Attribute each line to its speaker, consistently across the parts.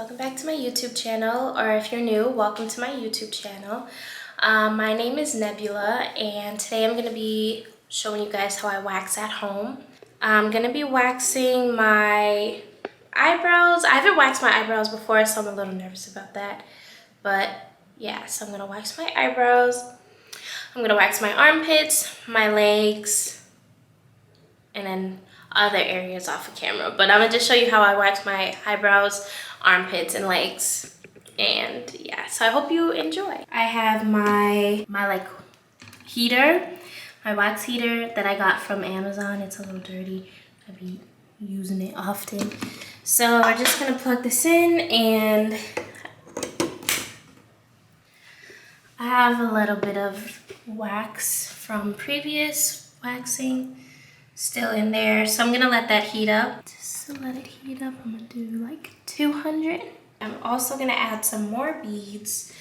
Speaker 1: welcome back to my YouTube channel, or if you're new, welcome to my YouTube channel. My name is Nebula, and today I'm going to be showing you guys how I wax at home. I'm going to be waxing my eyebrows. I haven't waxed my eyebrows before, so I'm a little nervous about that. But yeah, so I'm going to wax my eyebrows. I'm going to wax my armpits, my legs, and then other areas off of camera. But I'm gonna just show you how I wax my eyebrows, armpits, and legs. And yeah, so I hope you enjoy. I have my like heater, my wax heater that I got from Amazon. It's a little dirty. I be using it often. So we're just gonna plug this in, and I have a little bit of wax from previous waxing still in there, so I'm gonna let that heat up. Just to let it heat up, I'm gonna do like 200. I'm also gonna add some more beads.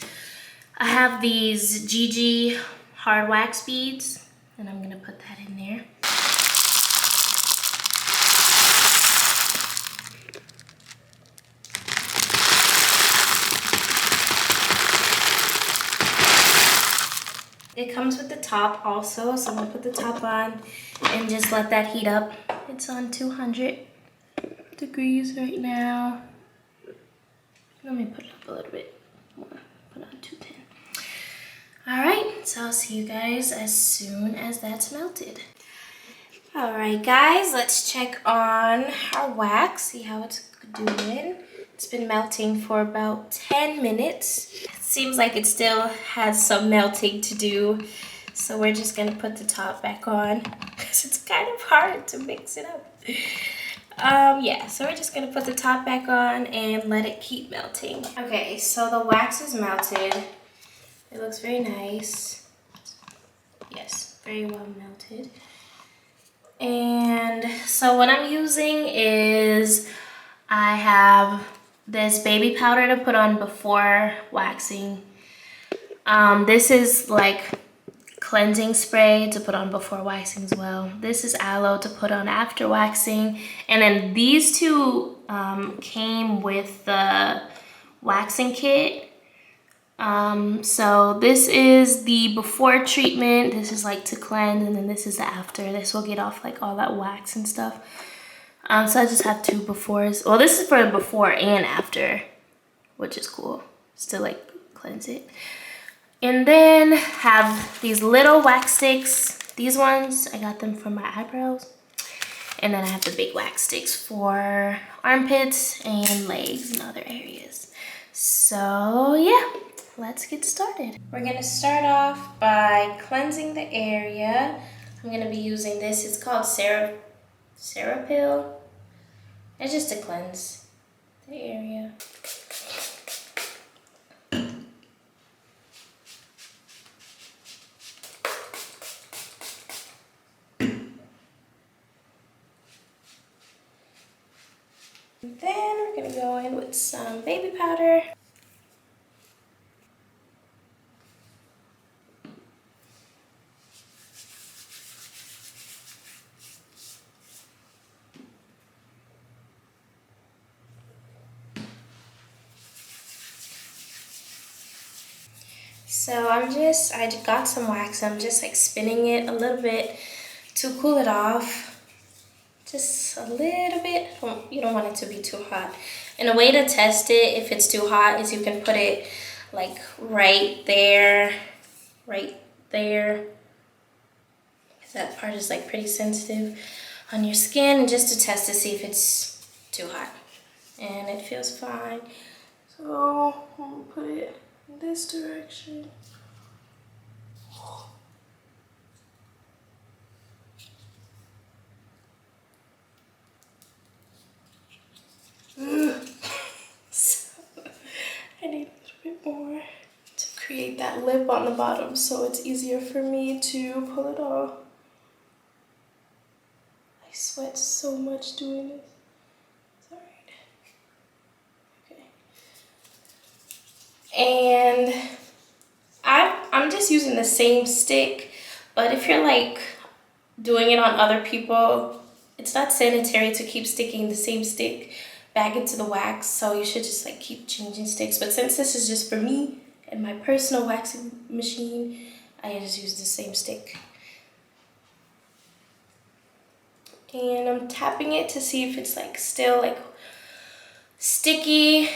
Speaker 1: I have these GG hard wax beads, and I'm gonna put that in there. It comes with the top also, so I'm gonna put the top on and just let that heat up. It's on 200 degrees right now. Let me put it up a little bit more. Put it on 210. All right, so I'll see you guys as soon as that's melted. All right, guys, let's check on our wax, see how it's doing. It's been melting for about 10 minutes. It seems like it still has some melting to do. So we're just gonna put the top back on because it's kind of hard to mix it up. Yeah, so we're just gonna put the top back on and let it keep melting. Okay, so the wax is melted. It looks very nice. Yes, very well melted. And so what I'm using is I have this baby powder to put on before waxing. This is like cleansing spray to put on before waxing as well. This is aloe to put on after waxing. And then these two came with the waxing kit. So this is the before treatment. This is like to cleanse, and then this is the after. This will get off like all that wax and stuff. So I just have two befores. Well, this is for before and after, which is cool. Still like cleanse it. And then have these little wax sticks. These ones, I got them for my eyebrows. And then I have the big wax sticks for armpits and legs and other areas. So yeah, let's get started. We're gonna start off by cleansing the area. I'm gonna be using this, it's called Cerapil. It's just to cleanse the area. And then we're gonna go in with some baby powder. So I got some wax. I'm just like spinning it a little bit to cool it off. Just a little bit. You don't want it to be too hot. And a way to test it if it's too hot is you can put it like right there. Because that part is like pretty sensitive on your skin, just to test to see if it's too hot. And it feels fine. So I'm gonna put it in this direction. So I need a little bit more to create that lip on the bottom so it's easier for me to pull it off. I sweat so much doing this. It's alright. Okay. And I'm just using the same stick, but if you're like doing it on other people, it's not sanitary to keep sticking the same stick bag into the wax, so you should just like keep changing sticks. But since this is just for me and my personal waxing machine, I just use the same stick. And I'm tapping it to see if it's like still like sticky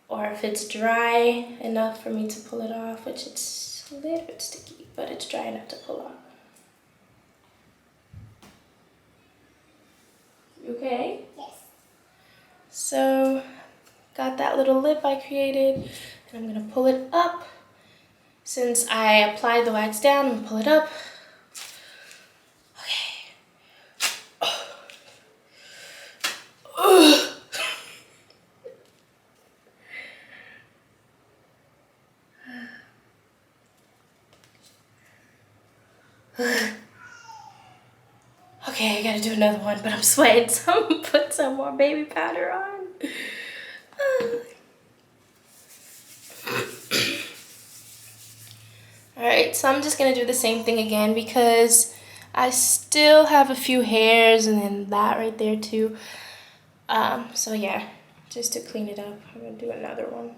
Speaker 1: or if it's dry enough for me to pull it off, which it's a little bit sticky, but it's dry enough to pull off. You okay?
Speaker 2: Yes.
Speaker 1: So, got that little lip I created, and I'm gonna pull it up. Since I applied the wax down, I'm gonna pull it up. Okay. Okay, I gotta do another one, but I'm sweating, so I'm gonna put some more baby powder on. Alright, so I'm just gonna do the same thing again because I still have a few hairs and then that right there too. So yeah, just to clean it up, I'm gonna do another one.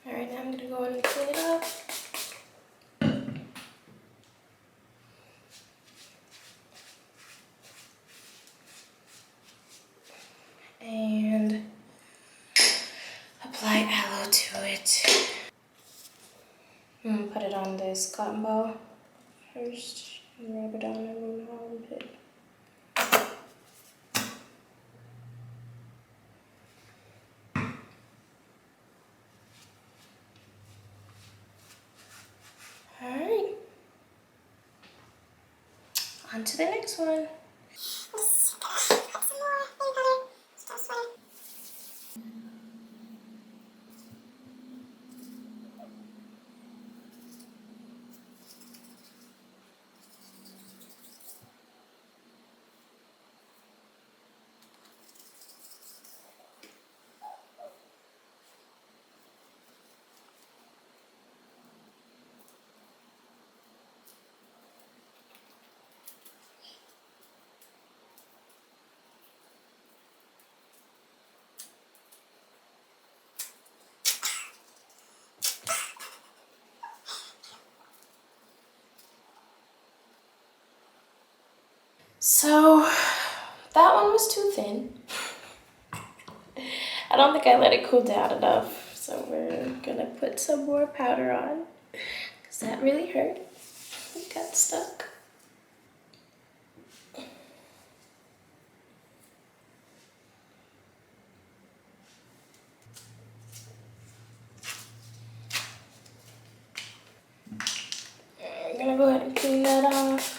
Speaker 1: Alright, now I'm gonna go in and clean it up. And apply aloe to it. I'm gonna put it on this cotton ball first and rub it on my armpit. Alright, on to the next one. So that one was too thin. I don't think I let it cool down enough. So we're gonna put some more powder on because that really hurt. It got stuck. I'm gonna go ahead and clean that off.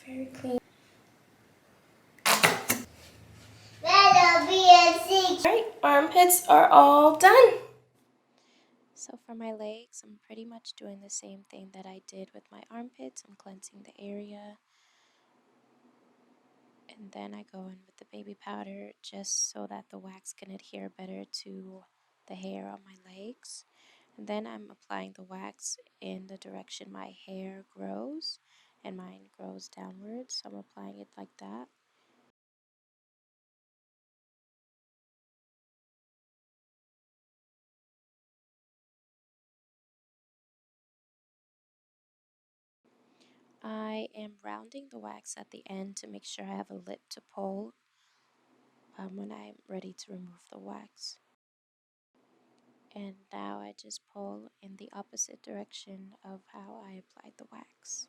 Speaker 1: Very clean. Alright, armpits are all done. So for my legs, I'm pretty much doing the same thing that I did with my armpits. I'm cleansing the area. And then I go in with the baby powder just so that the wax can adhere better to the hair on my legs. And then I'm applying the wax in the direction my hair grows, and mine grows downwards. So I'm applying it like that. I am rounding the wax at the end to make sure I have a lip to pull when I'm ready to remove the wax. And now I just pull in the opposite direction of how I applied the wax.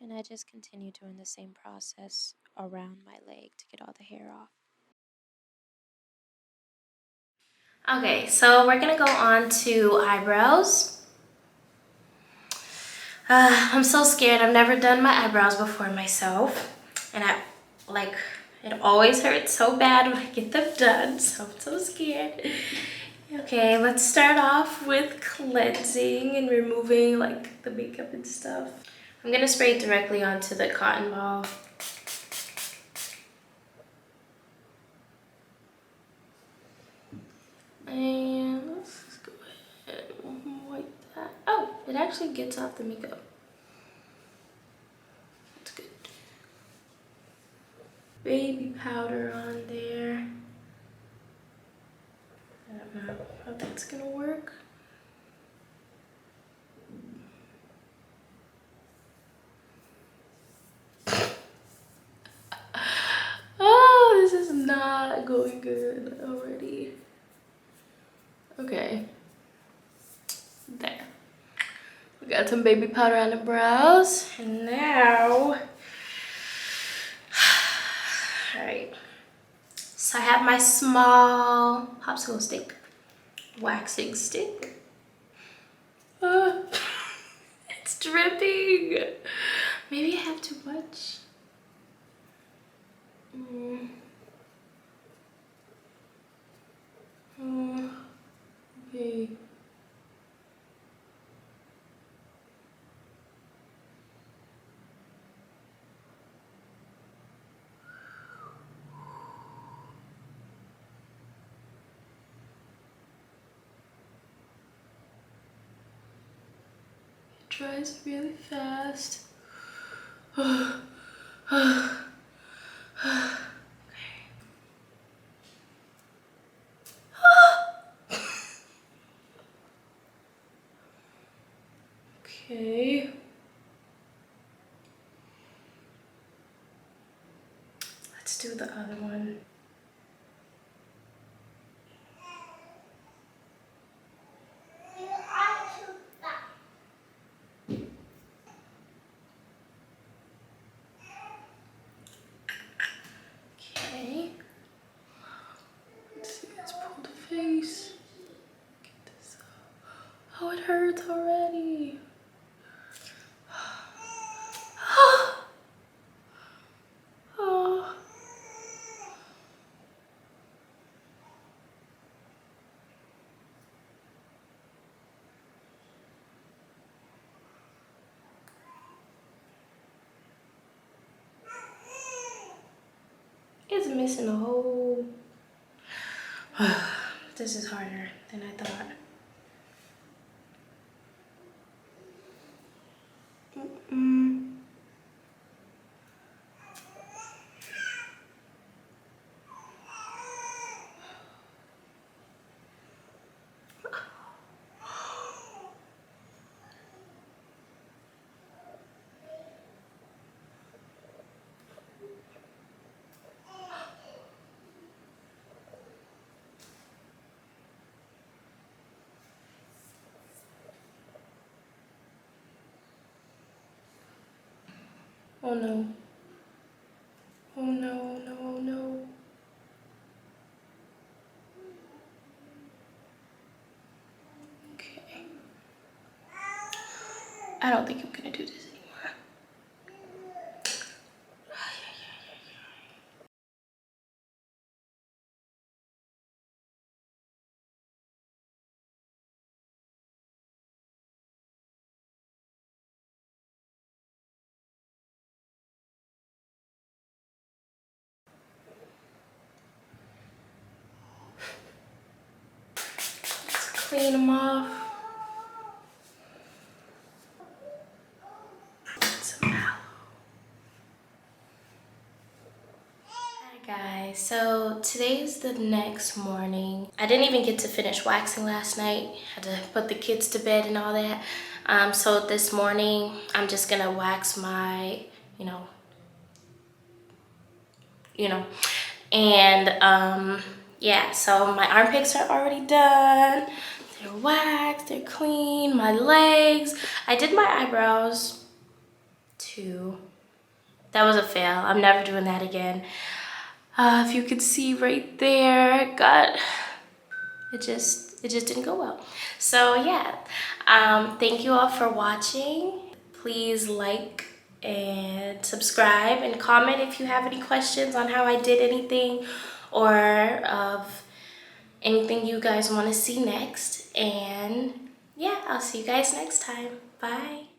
Speaker 1: And I just continue doing the same process around my leg to get all the hair off. Okay, so we're gonna go on to eyebrows. I'm so scared. I've never done my eyebrows before myself. And it always hurts so bad when I get them done, so I'm so scared. Okay, let's start off with cleansing and removing like the makeup and stuff. I'm gonna spray it directly onto the cotton ball. And let's go ahead and wipe that. Oh, it actually gets off the makeup. That's good. Baby powder on there. I don't know how that's gonna work. Oh, this is not going good already. Okay. There. We got some baby powder on the brows. And now, alright. So I have my small popsicle stick, waxing stick. It's dripping. Maybe I have too much. Okay. It dries really fast. Okay. Let's do the other one. Okay. Let's see, let's pull the face. Get this up. Oh, it hurts already. Oh. It's missing a whole. This is harder than I thought. Oh no. Oh no, no, no. Okay. I don't think I'm gonna do this anymore. Let's clean them off. Some aloe. Hi guys, so today's the next morning. I didn't even get to finish waxing last night. Had to put the kids to bed and all that. So this morning I'm just gonna wax my, and yeah, so my armpits are already done. They're waxed, they're clean. My legs, I did my eyebrows 2. That was a fail. I'm never doing that again. If you could see right there, it just didn't go well. So yeah, thank you all for watching. Please like and subscribe and comment if you have any questions on how I did anything or of anything you guys want to see next. And yeah, I'll see you guys next time. Bye.